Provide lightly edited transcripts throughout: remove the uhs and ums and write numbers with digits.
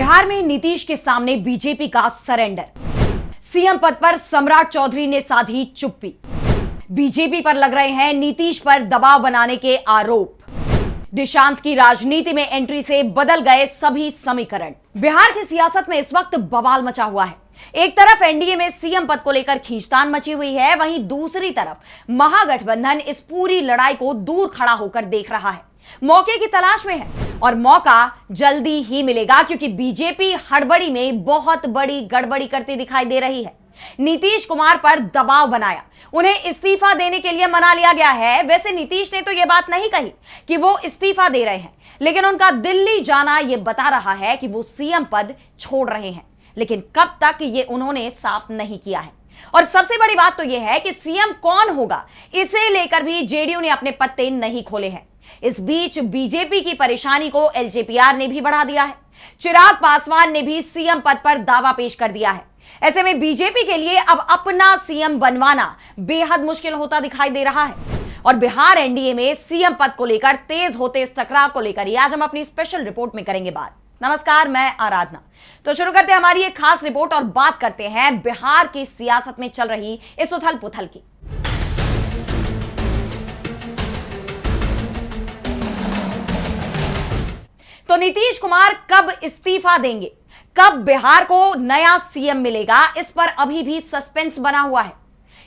बिहार में नीतीश के सामने बीजेपी का सरेंडर। सीएम पद पर सम्राट चौधरी ने साधी चुप्पी। बीजेपी पर लग रहे हैं नीतीश पर दबाव बनाने के आरोप। निशांत की राजनीति में एंट्री से बदल गए सभी समीकरण। बिहार की सियासत में इस वक्त बवाल मचा हुआ है। एक तरफ एनडीए में सीएम पद को लेकर खींचतान मची हुई है, वहीं दूसरी तरफ महागठबंधन इस पूरी लड़ाई को दूर खड़ा होकर देख रहा है, मौके की तलाश में है और मौका जल्दी ही मिलेगा, क्योंकि बीजेपी हड़बड़ी में बहुत बड़ी गड़बड़ी करती दिखाई दे रही है। नीतीश कुमार पर दबाव बनाया, उन्हें इस्तीफा देने के लिए मना लिया गया है। वैसे नीतीश ने तो यह बात नहीं कही कि वो इस्तीफा दे रहे हैं, लेकिन उनका दिल्ली जाना यह बता रहा है कि वो सीएम पद छोड़ रहे हैं, लेकिन कब तक ये उन्होंने साफ नहीं किया है। और सबसे बड़ी बात तो यह है कि सीएम कौन होगा, इसे लेकर भी जेडीयू ने अपने पत्ते नहीं खोले हैं। इस बीच बीजेपी की परेशानी को एलजेपीआर ने भी बढ़ा दिया है। चिराग पासवान ने भी सीएम पद पर दावा पेश कर दिया है। ऐसे में बीजेपी के लिए अब अपना सीएम बनवाना बेहद मुश्किल होता दिखाई दे रहा है। और बिहार एनडीए में सीएम पद को लेकर तेज होते इस टकराव को लेकर आज हम अपनी स्पेशल रिपोर्ट में करेंगे बात। नमस्कार, मैं आराधना। तो शुरू करते हैं हमारी एक खास रिपोर्ट और बात करते हैं बिहार की सियासत में चल रही इस उथल पुथल की। तो नीतीश कुमार कब इस्तीफा देंगे, कब बिहार को नया सीएम मिलेगा, इस पर अभी भी सस्पेंस बना हुआ है।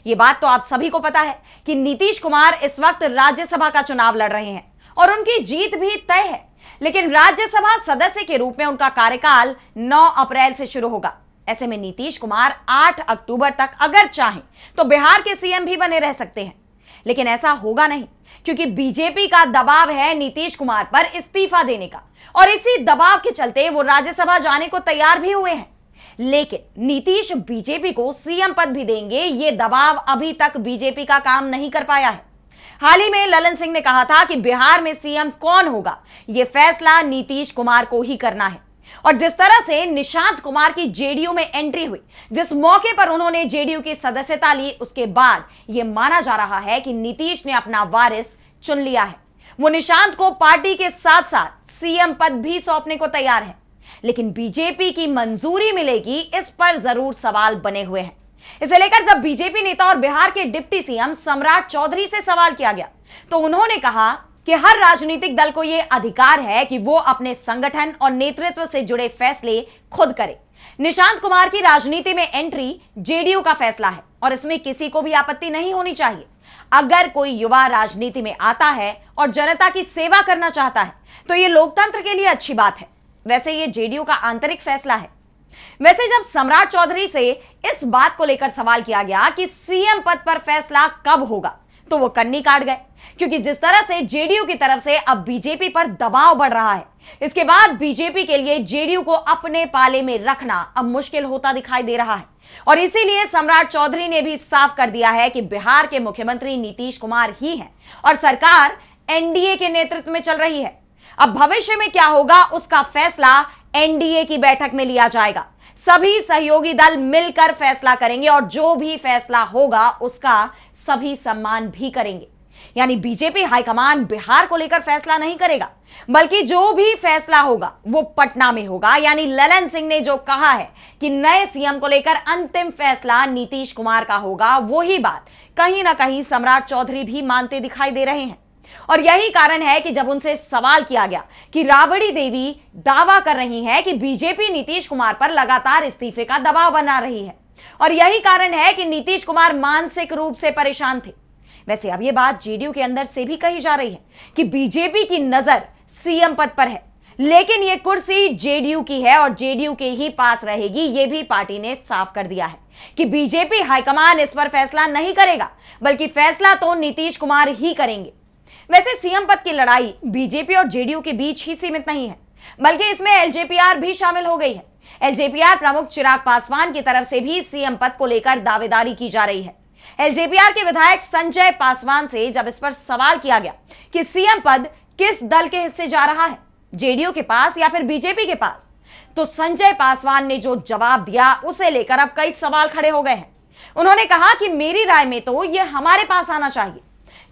यह बात तो आप सभी को पता है कि नीतीश कुमार इस वक्त राज्यसभा का चुनाव लड़ रहे हैं और उनकी जीत भी तय है, लेकिन राज्यसभा सदस्य के रूप में उनका कार्यकाल 9 अप्रैल से शुरू होगा। ऐसे में नीतीश कुमार 8 अक्टूबर तक अगर चाहें तो बिहार के सीएम भी बने रह सकते हैं, लेकिन ऐसा होगा नहीं, क्योंकि बीजेपी का दबाव है नीतीश कुमार पर इस्तीफा देने का और इसी दबाव के चलते वो राज्यसभा जाने को तैयार भी हुए हैं। लेकिन नीतीश बीजेपी को सीएम पद भी देंगे, ये दबाव अभी तक बीजेपी का काम नहीं कर पाया है। हाल ही में ललन सिंह ने कहा था कि बिहार में सीएम कौन होगा, यह फैसला नीतीश कुमार को ही करना है। और जिस तरह से निशांत कुमार की जेडीयू में एंट्री हुई, जिस मौके पर उन्होंने जेडीयू की सदस्यता ली, उसके बाद यह माना जा रहा है कि नीतीश ने अपना वारिस चुन लिया है। वो निशांत को पार्टी के साथ साथ सीएम पद भी सौंपने को तैयार है, लेकिन बीजेपी की मंजूरी मिलेगी, इस पर जरूर सवाल बने हुए हैं। इसे लेकर जब बीजेपी नेता और बिहार के डिप्टी सीएम सम्राट चौधरी से सवाल किया गया, तो उन्होंने कहा कि हर राजनीतिक दल को यह अधिकार है कि वो अपने संगठन और नेतृत्व से जुड़े फैसले खुद करे। निशांत कुमार की राजनीति में एंट्री जेडीयू का फैसला है और इसमें किसी को भी आपत्ति नहीं होनी चाहिए। अगर कोई युवा राजनीति में आता है और जनता की सेवा करना चाहता है तो यह लोकतंत्र के लिए अच्छी बात है। वैसे यह जेडीयू का आंतरिक फैसला है। वैसे जब सम्राट चौधरी से इस बात को लेकर सवाल किया गया कि सीएम पद पर फैसला कब होगा, तो वो कन्नी काट गए, क्योंकि जिस तरह से जेडीयू की तरफ से अब बीजेपी पर दबाव बढ़ रहा है, इसके बाद बीजेपी के लिए जेडीयू को अपने पाले में रखना अब मुश्किल होता दिखाई दे रहा है। और इसीलिए सम्राट चौधरी ने भी साफ कर दिया है कि बिहार के मुख्यमंत्री नीतीश कुमार ही हैं और सरकार एनडीए के नेतृत्व में चल रही है। अब भविष्य में क्या होगा, उसका फैसला एनडीए की बैठक में लिया जाएगा। सभी सहयोगी दल मिलकर फैसला करेंगे और जो भी फैसला होगा उसका सभी सम्मान भी करेंगे। यानी बीजेपी हाईकमान बिहार को लेकर फैसला नहीं करेगा, बल्कि जो भी फैसला होगा वो पटना में होगा। यानी ललन सिंह ने जो कहा है कि नए सीएम को लेकर अंतिम फैसला नीतीश कुमार का होगा, वही बात कहीं ना कहीं सम्राट चौधरी भी मानते दिखाई दे रहे हैं। और यही कारण है कि जब उनसे सवाल किया गया कि राबड़ी देवी दावा कर रही हैं कि बीजेपी नीतीश कुमार पर लगातार इस्तीफे का दबाव बना रही है और यही कारण है कि नीतीश कुमार मानसिक रूप से परेशान थे। वैसे अब यह बात जेडीयू के अंदर से भी कही जा रही है कि बीजेपी की नजर सीएम पद पर है, लेकिन यह कुर्सी जेडीयू की है और जेडीयू के ही पास रहेगी। यह भी पार्टी ने साफ कर दिया है कि बीजेपी हाईकमान इस पर फैसला नहीं करेगा, बल्कि फैसला तो नीतीश कुमार ही करेंगे। वैसे सीएम पद की लड़ाई बीजेपी और जेडीयू के बीच ही सीमित नहीं है, बल्कि इसमें एलजेपीआर भी शामिल हो गई है। एलजेपीआर प्रमुख चिराग पासवान की तरफ से भी सीएम पद को लेकर दावेदारी की जा रही है। एलजेपीआर के विधायक संजय पासवान से जब इस पर सवाल किया गया कि सीएम पद किस दल के हिस्से जा रहा है, जेडीयू के पास या फिर बीजेपी के पास, तो संजय पासवान ने जो जवाब दिया उसे लेकर अब कई सवाल खड़े हो गए हैं। उन्होंने कहा कि मेरी राय में तो यह हमारे पास आना चाहिए,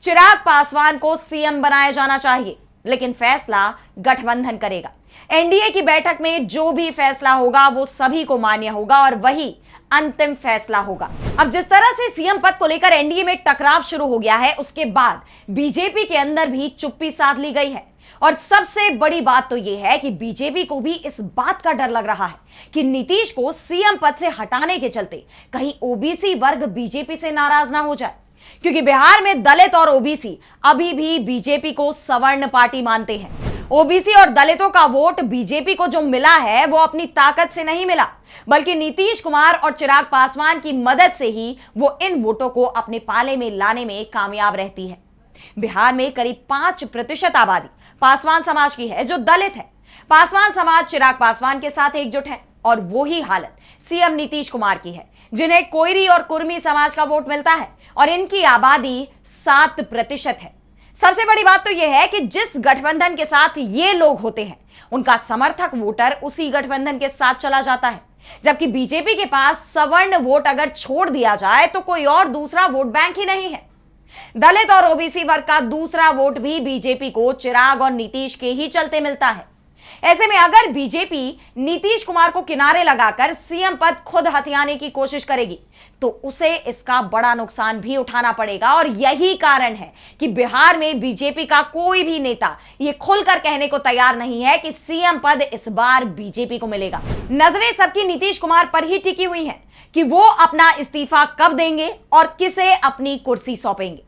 चिराग पासवान को सीएम बनाया जाना चाहिए, लेकिन फैसला गठबंधन करेगा। एनडीए की बैठक में जो भी फैसला होगा वो सभी को मान्य होगा और वही अंतिम फैसला होगा। अब जिस तरह से सीएम पद को लेकर एनडीए में टकराव शुरू हो गया है, उसके बाद बीजेपी के अंदर भी चुप्पी साध ली गई है। और सबसे बड़ी बात तो यह है कि बीजेपी को भी इस बात का डर लग रहा है कि नीतीश को सीएम पद से हटाने के चलते कहीं ओबीसी वर्ग बीजेपी से नाराज ना हो जाए, क्योंकि बिहार में दलित और ओबीसी अभी भी बीजेपी को सवर्ण पार्टी मानते हैं। ओबीसी और दलितों का वोट बीजेपी को जो मिला है वो अपनी ताकत से नहीं मिला, बल्कि नीतीश कुमार और चिराग पासवान की मदद से ही वो इन वोटों को अपने पाले में लाने में कामयाब रहती है। बिहार में करीब 5% आबादी पासवान समाज की है जो दलित है। पासवान समाज चिराग पासवान के साथ एकजुट है और वही हालत सीएम नीतीश कुमार की है, जिन्हें कोयरी और कुर्मी समाज का वोट मिलता है और इनकी आबादी 7% है। सबसे बड़ी बात तो यह है कि जिस गठबंधन के साथ ये लोग होते हैं उनका समर्थक वोटर उसी गठबंधन के साथ चला जाता है, जबकि बीजेपी के पास सवर्ण वोट अगर छोड़ दिया जाए तो कोई और दूसरा वोट बैंक ही नहीं है। दलित और ओबीसी वर्ग का दूसरा वोट भी बीजेपी को चिराग और नीतीश के ही चलते मिलता है। ऐसे में अगर बीजेपी नीतीश कुमार को किनारे लगाकर सीएम पद खुद हथियाने की कोशिश करेगी तो उसे इसका बड़ा नुकसान भी उठाना पड़ेगा। और यही कारण है कि बिहार में बीजेपी का कोई भी नेता यह खुलकर कहने को तैयार नहीं है कि सीएम पद इस बार बीजेपी को मिलेगा। नजरें सबकी नीतीश कुमार पर ही टिकी हुई हैं कि वो अपना इस्तीफा कब देंगे और किसे अपनी कुर्सी सौंपेंगे।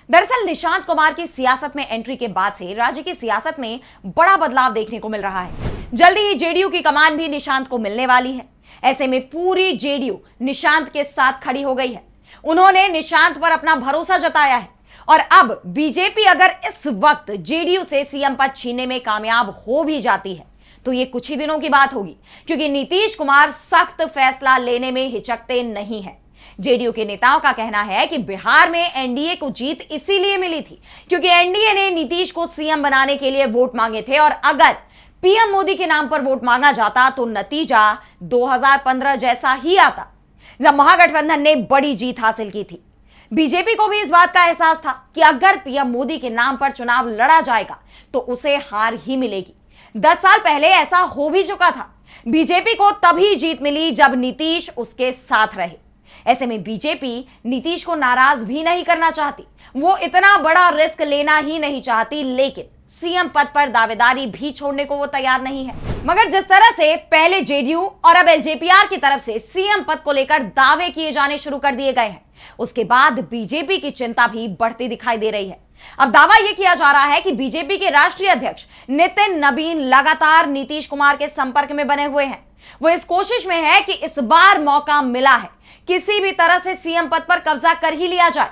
दरअसल निशांत कुमार की सियासत में एंट्री के बाद से राज्य की सियासत में बड़ा बदलाव देखने को मिल रहा है। जल्दी ही जेडीयू की कमान भी निशांत को मिलने वाली है। ऐसे में पूरी जेडीयू निशांत के साथ खड़ी हो गई है। उन्होंने निशांत पर अपना भरोसा जताया है और अब बीजेपी अगर इस वक्त जेडीयू से सीएम पद छीनने में कामयाब हो भी जाती है तो ये कुछ ही दिनों की बात होगी, क्योंकि नीतीश कुमार सख्त फैसला लेने में हिचकते नहीं है। जेडीयू के नेताओं का कहना है कि बिहार में एनडीए को जीत इसीलिए मिली थी क्योंकि एनडीए ने नीतीश को सीएम बनाने के लिए वोट मांगे थे और अगर पीएम मोदी के नाम पर वोट मांगा जाता तो नतीजा 2015 जैसा ही आता, जब महागठबंधन ने बड़ी जीत हासिल की थी। बीजेपी को भी इस बात का एहसास था कि अगर पीएम मोदी के नाम पर चुनाव लड़ा जाएगा तो उसे हार ही मिलेगी। 10 साल पहले ऐसा हो भी चुका था। बीजेपी को तभी जीत मिली जब नीतीश उसके साथ रहे। ऐसे में बीजेपी नीतीश को नाराज भी नहीं करना चाहती, वो इतना बड़ा रिस्क लेना ही नहीं चाहती, लेकिन सीएम पद पर दावेदारी भी छोड़ने को वो तैयार नहीं है। मगर जिस तरह से पहले जेडीयू और अब एलजेपीआर की तरफ से सीएम पद को लेकर दावे किए जाने शुरू कर दिए गए हैं, उसके बाद बीजेपी की चिंता भी बढ़ती दिखाई दे रही है। अब दावा यह किया जा रहा है कि बीजेपी के राष्ट्रीय अध्यक्ष नितिन नबीन लगातार नीतीश कुमार के संपर्क में बने हुए हैं। वो इस कोशिश में है कि इस बार मौका मिला है, किसी भी तरह से सीएम पद पर कब्जा कर ही लिया जाए।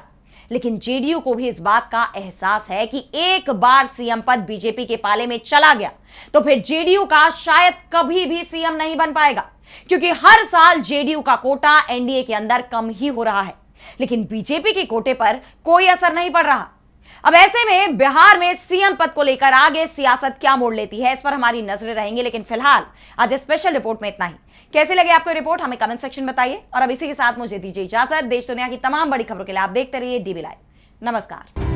लेकिन जेडीयू को भी इस बात का एहसास है कि एक बार सीएम पद बीजेपी के पाले में चला गया तो फिर जेडीयू का शायद कभी भी सीएम नहीं बन पाएगा, क्योंकि हर साल जेडीयू का कोटा एनडीए के अंदर कम ही हो रहा है, लेकिन बीजेपी के कोटे पर कोई असर नहीं पड़ रहा। अब ऐसे में बिहार में सीएम पद को लेकर आगे सियासत क्या मोड़ लेती है, इस पर हमारी नजरें रहेंगी। लेकिन फिलहाल आज स्पेशल रिपोर्ट में इतना ही। कैसे लगे आपको रिपोर्ट हमें कमेंट सेक्शन में बताइए और अब इसी के साथ मुझे दीजिए इजाजत। देश दुनिया की तमाम बड़ी खबरों के लिए आप देखते रहिए डीबी लाइव। नमस्कार।